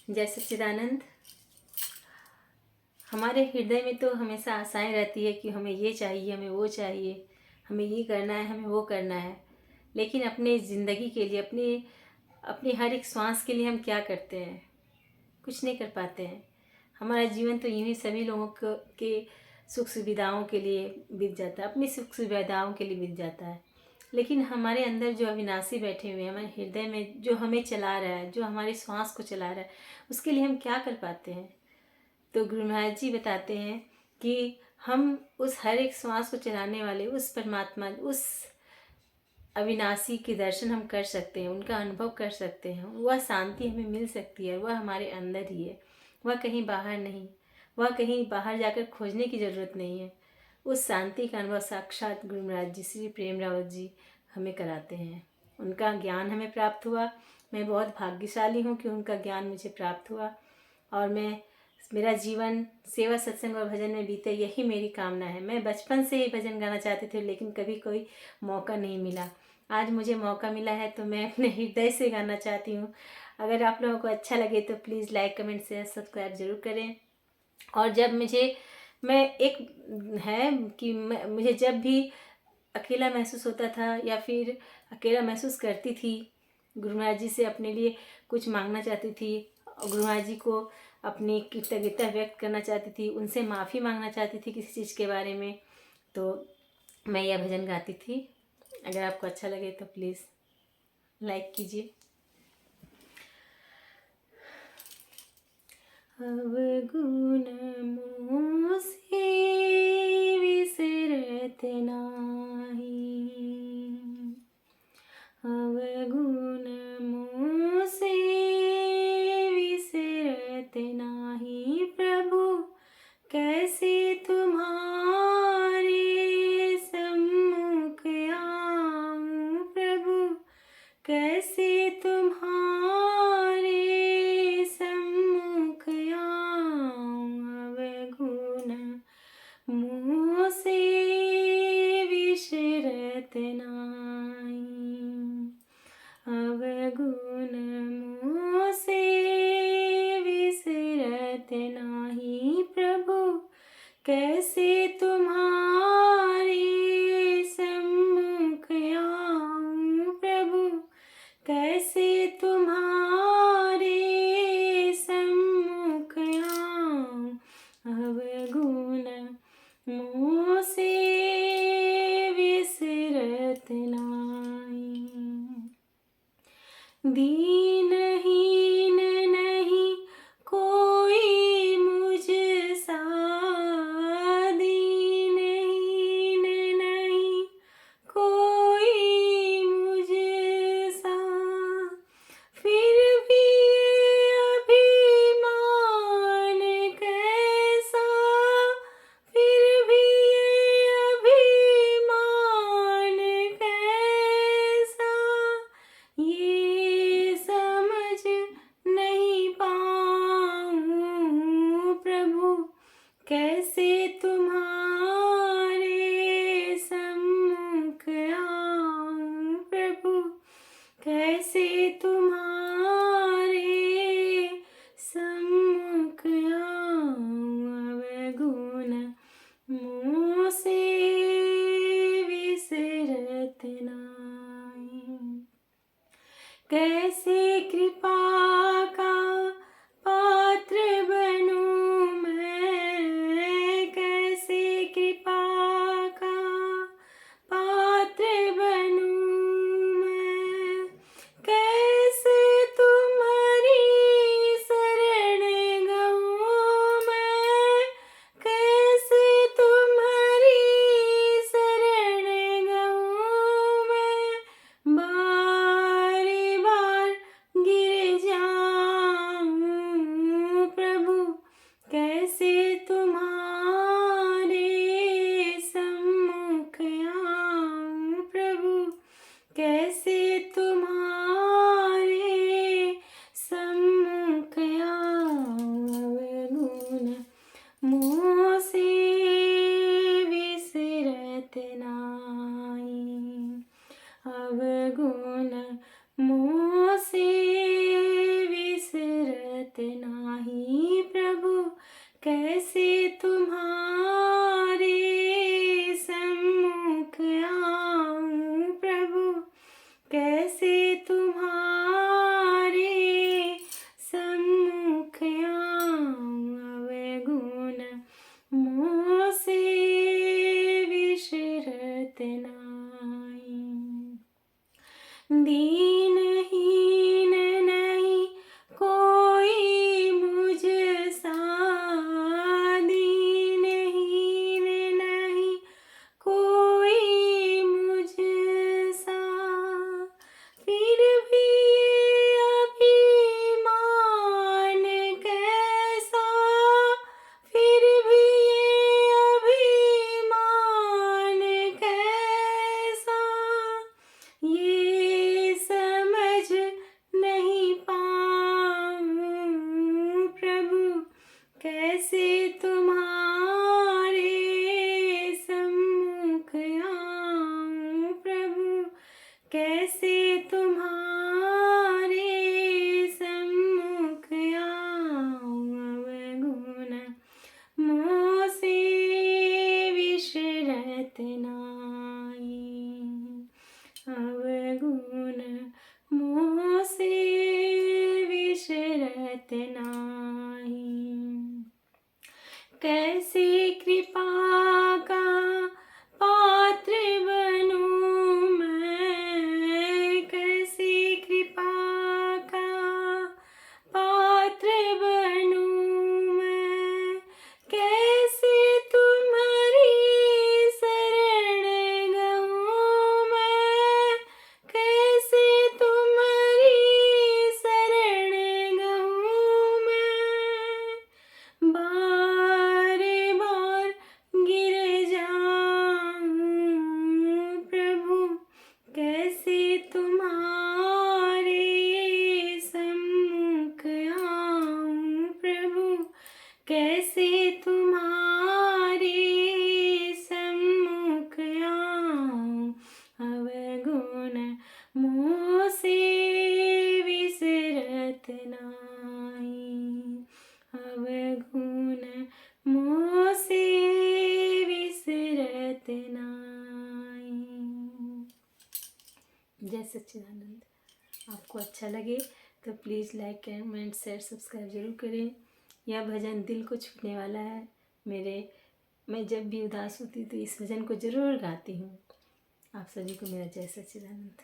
जय सच्चिदानंद। हमारे हृदय में तो हमेशा आशाएं रहती है कि हमें ये चाहिए, हमें वो चाहिए, हमें ये करना है, हमें वो करना है। लेकिन अपने ज़िंदगी के लिए, अपनी हर एक श्वास के लिए हम क्या करते हैं? कुछ नहीं कर पाते हैं। हमारा जीवन तो यूं ही सभी लोगों के सुख सुविधाओं के लिए बीत जाता है, अपनी सुख सुविधाओं के लिए बीत जाता है। लेकिन हमारे अंदर जो अविनाशी बैठे हुए हैं, हमारे हृदय में जो हमें चला रहा है, जो हमारी श्वास को चला रहा है, उसके लिए हम क्या कर पाते हैं? तो गुरु महाराज जी बताते हैं कि हम उस हर एक श्वास को चलाने वाले उस परमात्मा, उस अविनाशी के दर्शन हम कर सकते हैं, उनका अनुभव कर सकते हैं। वह शांति हमें मिल सकती है, वह हमारे अंदर ही है, वह कहीं बाहर नहीं, वह कहीं बाहर जाकर खोजने की ज़रूरत नहीं है। उस शांति का अनुभव साक्षात गुरु महाराज जी, श्री प्रेम रावत जी हमें कराते हैं। उनका ज्ञान हमें प्राप्त हुआ। मैं बहुत भाग्यशाली हूँ कि उनका ज्ञान मुझे प्राप्त हुआ और मेरा जीवन सेवा सत्संग और भजन में बीते, यही मेरी कामना है। मैं बचपन से ही भजन गाना चाहती थी, लेकिन कभी कोई मौका नहीं मिला। आज मुझे मौका मिला है तो मैं अपने हृदय से गाना चाहती हूँ। अगर आप लोगों को अच्छा लगे तो please like, comment, share, subscribe ज़रूर करें। और जब मैं एक है कि मुझे जब भी अकेला महसूस होता था या फिर अकेला महसूस करती थी, गुरु महाराज जी से अपने लिए कुछ मांगना चाहती थी, गुरु महाराज जी को अपनी कृतज्ञता व्यक्त करना चाहती थी, उनसे माफ़ी मांगना चाहती थी किसी चीज़ के बारे में, तो मैं यह भजन गाती थी। अगर आपको अच्छा लगे तो प्लीज़ लाइक कीजिए। अवगुण मोसे विसरत नाही, अवगुण मोसे विसरत नाही, प्रभु कैसे तुम्हारे सम्मुख आऊं, प्रभु कैसे तुम्हारे सम्मुख आऊं, अवगुण मोसे विसरत नाही, अवगुण मोसे विसरत नाही, प्रभु कैसे तुम्हारे सम्मुख आऊं, प्रभु कैसे तुम्हारे सम्मुख आऊं, अवगुण मोसे विसरत नाही। दीनहीन नहीं कोई मुझ सा, नाही। कैसे कृपा का पात्र बनूं मैं, कैसे कृपा का पात्र बनूं मैं, कैसे तुम्हारी शरण गऊं मैं, कैसे तुम्हारी शरण गऊं मैं। बार बार गिर जाऊं प्रभु, कैसे तुम्हारे सम्मुख आऊं प्रभु, कैसे तुम्हारे सम्मुख आऊं। अवगुण मुँह से विसरत नाही, अवगुण मुँह से विसरत नाही। जय सच्चिदानंद। आपको अच्छा लगे तो please like comment share subscribe जरूर करें। यह भजन दिल को छूने वाला है मैं जब भी उदास होती तो इस भजन को ज़रूर गाती हूँ। आप सभी को मेरा जय सच्चिदानंद।